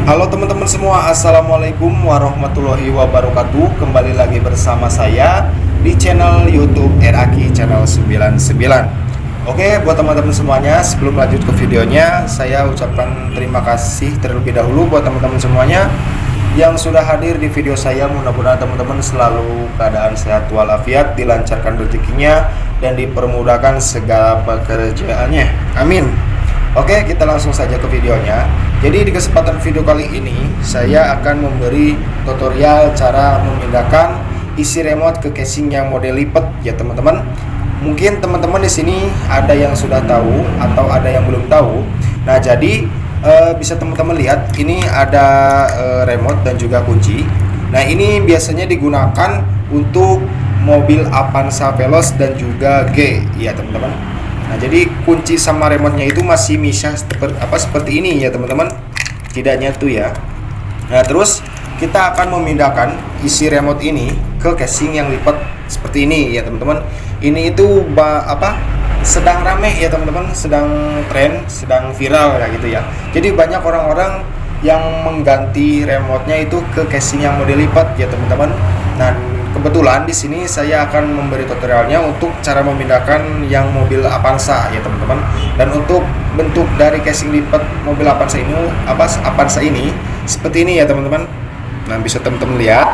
Halo teman-teman semua, Assalamualaikum warahmatullahi wabarakatuh. Kembali lagi bersama saya di channel YouTube RAKI Channel 99. Oke, buat teman-teman semuanya, sebelum lanjut ke videonya, saya ucapkan terima kasih terlebih dahulu buat teman-teman semuanya yang sudah hadir di video saya. Mudah-mudahan teman-teman selalu keadaan sehat walafiat, dilancarkan rezekinya, dan dipermudahkan segala pekerjaannya. Amin. Oke, kita langsung saja ke videonya. Jadi di kesempatan video kali ini saya akan memberi tutorial cara memindahkan isi remote ke casing yang model lipat ya teman-teman. Mungkin teman-teman di sini ada yang sudah tahu atau ada yang belum tahu. Nah, jadi bisa teman-teman lihat ini ada remote dan juga kunci. Nah, ini biasanya digunakan untuk mobil Avanza Veloz dan juga G ya teman-teman. Nah, jadi kunci sama remote-nya itu masih misah seperti ini ya teman-teman. Tidak nyatu ya. Nah, terus kita akan memindahkan isi remote ini ke casing yang lipat seperti ini ya teman-teman. Ini itu sedang rame ya teman-teman, sedang tren, sedang viral ya gitu ya. Jadi banyak orang-orang yang mengganti remote-nya itu ke casing yang model lipat ya teman-teman. Nah, kebetulan di sini saya akan memberi tutorialnya untuk cara memindahkan yang mobil Avanza ya teman-teman. Dan untuk bentuk dari casing lipat mobil Avanza ini seperti ini ya teman-teman. Nah, bisa teman-teman lihat.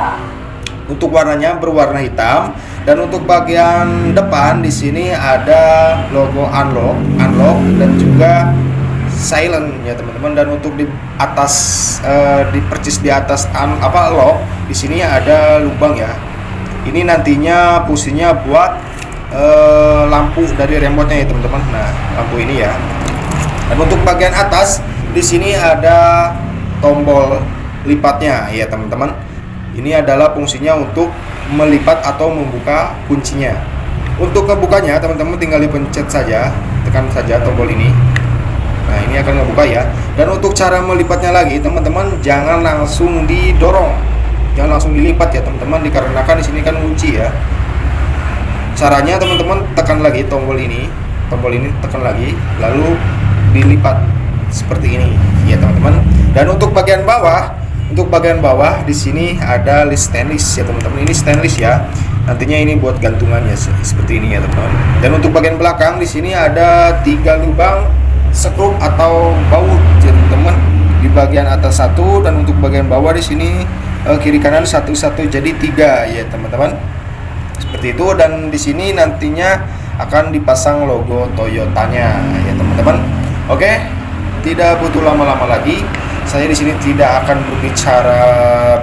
Untuk warnanya berwarna hitam, dan untuk bagian depan di sini ada logo unlock dan juga silent ya teman-teman. Dan untuk di atas di atas lock di sini ada lubang ya. Ini nantinya fungsinya buat lampu dari remote-nya ya teman-teman. Nah, lampu ini ya. Dan untuk bagian atas di sini ada tombol lipatnya ya teman-teman. Ini adalah fungsinya untuk melipat atau membuka kuncinya. Untuk ngebukanya teman-teman tinggal dipencet saja, tekan saja tombol ini. Nah, ini akan ngebuka ya. Dan untuk cara melipatnya lagi teman-teman, jangan langsung didorong, jangan langsung dilipat ya teman-teman, dikarenakan di sini kan kunci ya. Caranya teman-teman tekan lagi tombol ini tekan lagi, lalu dilipat seperti ini ya teman-teman. Dan untuk bagian bawah di sini ada list stainless ya teman-teman. Ini stainless ya. Nantinya ini buat gantungannya seperti ini ya teman-teman. Dan untuk bagian belakang di sini ada 3 lubang skrup atau baut ya teman-teman. Di bagian atas 1, dan untuk bagian bawah di sini kiri kanan 1 jadi 3 ya teman-teman. Seperti itu. Dan di sini nantinya akan dipasang logo Toyotanya ya teman-teman. Oke, tidak butuh lama-lama lagi. Saya di sini tidak akan berbicara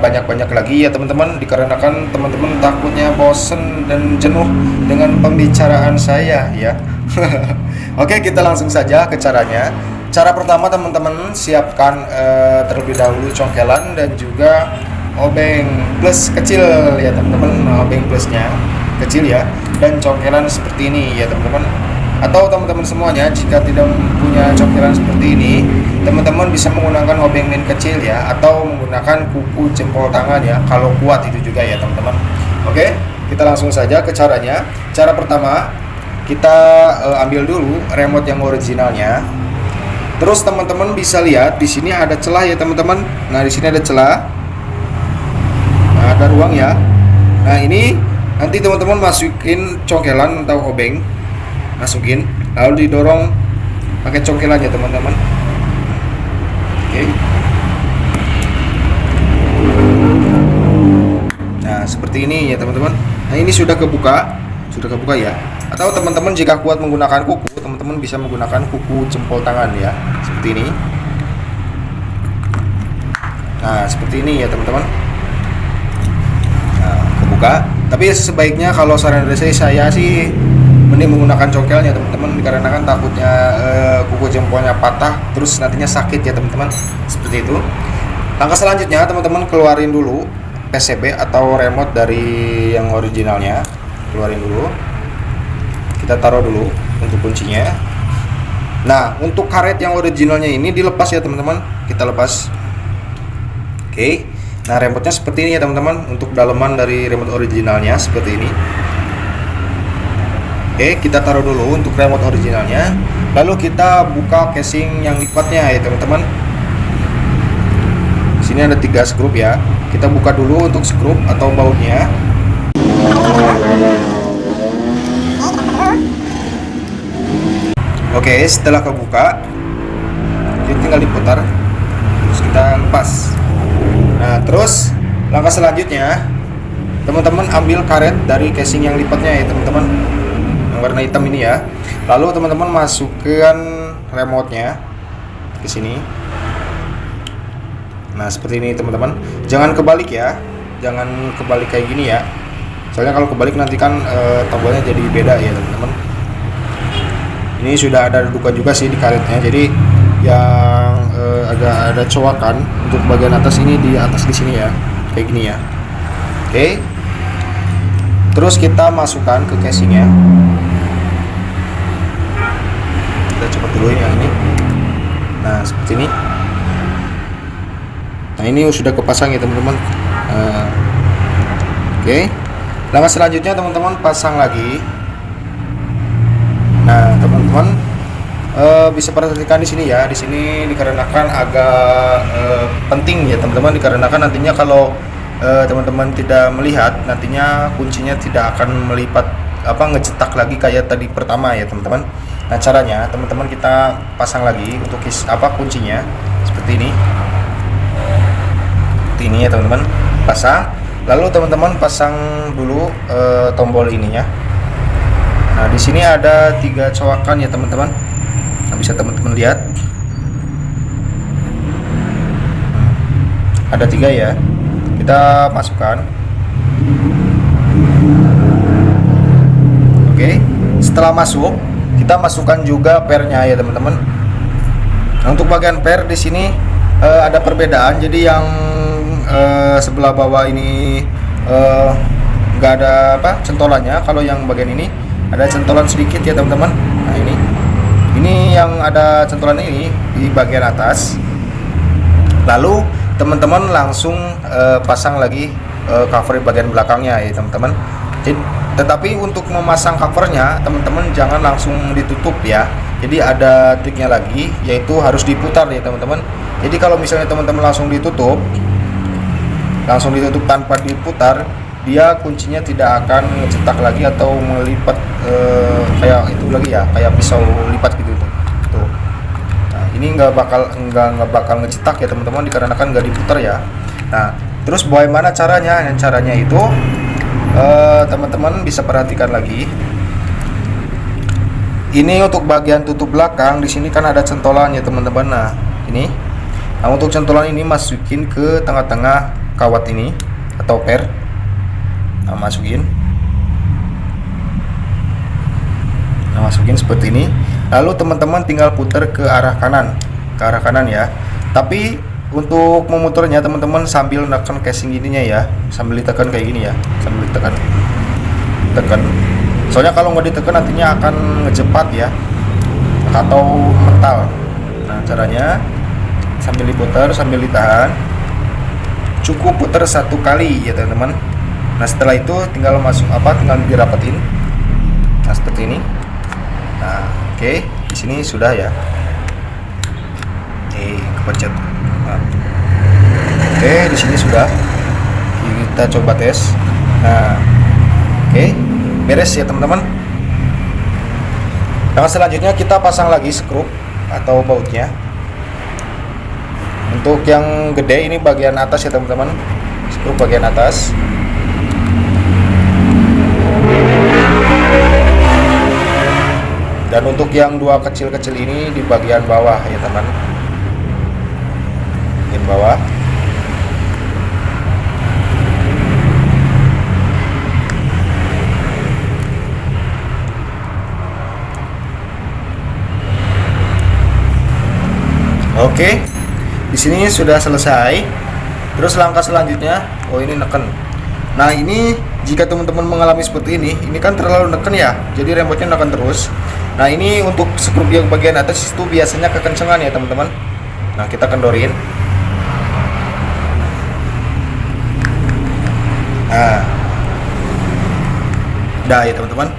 banyak-banyak lagi ya teman-teman, dikarenakan teman-teman takutnya bosen dan jenuh dengan pembicaraan saya ya. Oke, kita langsung saja ke caranya. Cara pertama teman-teman siapkan terlebih dahulu congkelan dan juga obeng plus kecil ya teman-teman. Obeng plusnya kecil ya, dan congkelan seperti ini ya teman-teman. Atau teman-teman semuanya jika tidak punya congkelan seperti ini, teman-teman bisa menggunakan obeng min kecil ya, atau menggunakan kuku jempol tangan ya, kalau kuat itu juga ya teman-teman. Oke, kita langsung saja ke caranya. Cara pertama, kita ambil dulu remote yang originalnya. Terus teman-teman bisa lihat di sini ada celah ya teman-teman. Nah, di sini ada celah. Nah, ada ruang ya. Nah, ini nanti teman-teman masukin congkelan atau obeng, masukin, lalu didorong pakai congkelannya teman-teman. Oke. Nah, seperti ini ya teman-teman. Nah, ini sudah kebuka ya. Atau teman-teman jika kuat menggunakan kuku, teman-teman bisa menggunakan kuku jempol tangan ya, seperti ini. Nah, seperti ini ya teman-teman. Nah, kebuka. Tapi sebaiknya kalau saran dari saya sih mending menggunakan congkelnya teman-teman, dikarenakan takutnya kuku jempolnya patah terus nantinya sakit ya teman-teman. Seperti itu. Langkah selanjutnya teman-teman keluarin dulu PCB atau remote dari yang originalnya. Keluarin dulu. Kita taruh dulu untuk kuncinya. Nah, untuk karet yang originalnya ini dilepas ya teman-teman. Kita lepas. Oke. Nah, remote-nya seperti ini ya teman-teman. Untuk daleman dari remote originalnya seperti ini. Oke, kita taruh dulu untuk remote originalnya. Lalu kita buka casing yang lipatnya ya teman-teman. Sini ada 3 skrup ya. Kita buka dulu untuk skrup atau bautnya. Oke, setelah kebuka, kita tinggal diputar, terus kita lepas. Nah, terus langkah selanjutnya, teman-teman ambil karet dari casing yang lipatnya ya teman-teman, yang warna hitam ini ya. Lalu teman-teman masukkan remote-nya ke sini. Nah, seperti ini teman-teman. Jangan kebalik ya, jangan kebalik kayak gini ya. Soalnya kalau kebalik nanti kan tombolnya jadi beda ya teman-teman. Ini sudah ada dudukan juga sih di karetnya, jadi yang agak ada cowakan untuk bagian atas ini di atas di sini ya, kayak gini ya. Oke. Terus kita masukkan ke casingnya. Kita coba dulu yang ini. Nah, seperti ini. Nah, ini sudah kepasang ya teman-teman. Oke. Langkah selanjutnya teman-teman pasang lagi. Nah, teman-teman bisa perhatikan di sini ya. Di sini dikarenakan agak penting ya teman-teman, dikarenakan nantinya kalau teman-teman tidak melihat, nantinya kuncinya tidak akan melipat ngecetak lagi kayak tadi pertama ya teman-teman. Nah, caranya teman-teman kita pasang lagi untuk kuncinya seperti ini. Seperti ini ya teman-teman. Pasang. Lalu teman-teman pasang dulu tombol ininya. Nah, di sini ada 3 cowakan ya teman-teman. Nah, bisa teman-teman lihat. Ada 3 ya. Kita masukkan. Oke. Setelah masuk, kita masukkan juga pernya ya teman-teman. Nah, untuk bagian per di sini ada perbedaan. Jadi yang sebelah bawah ini nggak ada centolannya. Kalau yang bagian ini ada centolan sedikit ya teman-teman. Nah, ini yang ada centolan ini di bagian atas. Lalu teman-teman langsung pasang lagi cover bagian belakangnya ya teman-teman. Tetapi untuk memasang covernya teman-teman jangan langsung ditutup ya. Jadi ada triknya lagi, yaitu harus diputar ya teman-teman. Jadi kalau misalnya teman-teman langsung ditutup tanpa diputar, dia kuncinya tidak akan ngecetak lagi atau melipat kayak itu lagi ya, kayak pisau lipat gitu tuh. Nah, ini nggak bakal ngecetak ya teman-teman, dikarenakan nggak diputar ya. Nah, terus bagaimana caranya? Yang caranya itu teman-teman bisa perhatikan lagi. Ini untuk bagian tutup belakang, di sini kan ada centolan ya teman-teman. Nah, ini. Nah, untuk centolan ini masukin ke tengah-tengah kawat ini atau per. Nah, masukin seperti ini. Lalu teman-teman tinggal putar ke arah kanan ya. Tapi untuk memutarnya teman-teman sambil nekan casing ininya ya, sambil ditekan kayak gini ya, sambil ditekan. Soalnya kalau nggak ditekan nantinya akan ngejepat ya, atau mental. Nah, caranya sambil diputar, sambil ditahan. Cukup putar 1 kali ya teman-teman. Nah, setelah itu tinggal tinggal dirapetin. Nah, seperti ini. Nah, oke, di sini sudah ya. Kepecet. Nah, oke, di sini sudah. Kita coba tes. Nah, oke, beres ya teman-teman. Nah, selanjutnya kita pasang lagi skrup atau bautnya. Untuk yang gede ini bagian atas ya teman-teman, skrup bagian atas. Dan untuk yang 2 kecil-kecil ini di bagian bawah ya teman, bagian bawah. Oke, di sini sudah selesai. Terus langkah selanjutnya, ini neken. Nah, ini jika teman-teman mengalami seperti ini kan terlalu neken ya, jadi remote-nya neken terus. Nah, ini untuk skrup yang bagian atas itu biasanya kekencengan ya teman-teman. Nah, kita kendorin. Nah, udah ya teman-teman.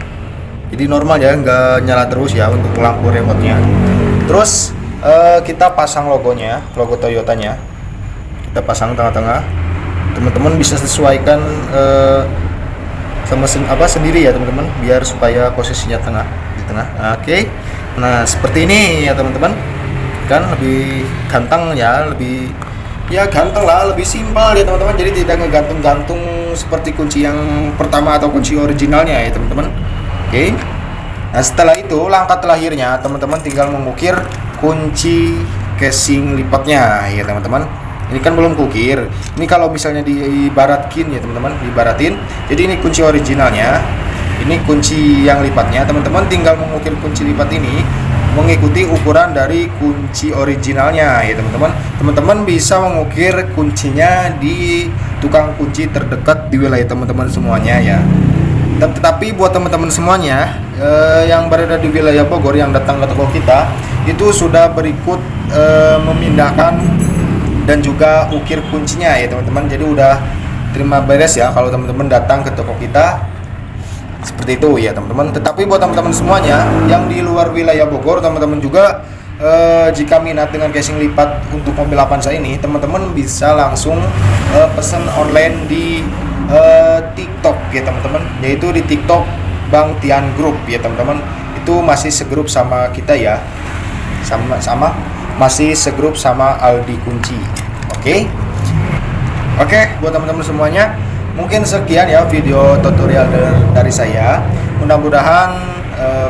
Jadi normal ya, nggak nyala terus ya untuk lampu remote-nya. Terus kita pasang logonya, logo Toyotanya. kita pasang tengah-tengah. Teman-teman bisa sesuaikan sendiri ya teman-teman, biar supaya posisinya di tengah. Oke. Nah seperti ini ya teman-teman, kan lebih ganteng ya, lebih ganteng lah, lebih simpel ya teman-teman. Jadi tidak ngegantung-gantung seperti kunci yang pertama atau kunci originalnya ya teman-teman. Oke. Nah setelah itu langkah terakhirnya teman-teman tinggal mengukir kunci casing lipatnya ya teman-teman. Ini kan belum kukir. Ini kalau misalnya diibaratin ya teman-teman, diibaratin. Jadi ini kunci originalnya, ini kunci yang lipatnya. Teman-teman tinggal mengukir kunci lipat ini mengikuti ukuran dari kunci originalnya ya teman-teman. Teman-teman bisa mengukir kuncinya di tukang kunci terdekat di wilayah teman-teman semuanya ya. Tetapi buat teman-teman semuanya yang berada di wilayah Bogor yang datang ke toko kita itu sudah berikut memindahkan dan juga ukir kuncinya ya teman-teman. Jadi udah terima beres ya kalau teman-teman datang ke toko kita seperti itu ya teman-teman. Tetapi buat teman-teman semuanya yang di luar wilayah Bogor, teman-teman juga jika minat dengan casing lipat untuk mobil Avanza ini, teman-teman bisa langsung pesan online di TikTok ya teman-teman, yaitu di TikTok Bang Tian Group ya teman-teman. Itu masih segrup sama kita ya, sama masih segrup sama Aldi Kunci. Oke, buat teman-teman semuanya, mungkin sekian ya video tutorial dari saya. Mudah-mudahan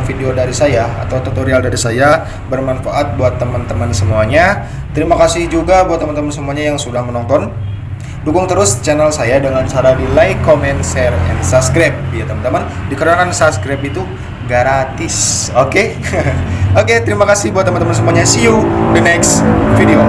video dari saya atau tutorial dari saya bermanfaat buat teman-teman semuanya. Terima kasih juga buat teman-teman semuanya yang sudah menonton. Dukung terus channel saya dengan cara di like, comment, share, and subscribe ya teman-teman. Dikarenakan subscribe itu gratis. Oke, terima kasih buat teman-teman semuanya. See you the next video.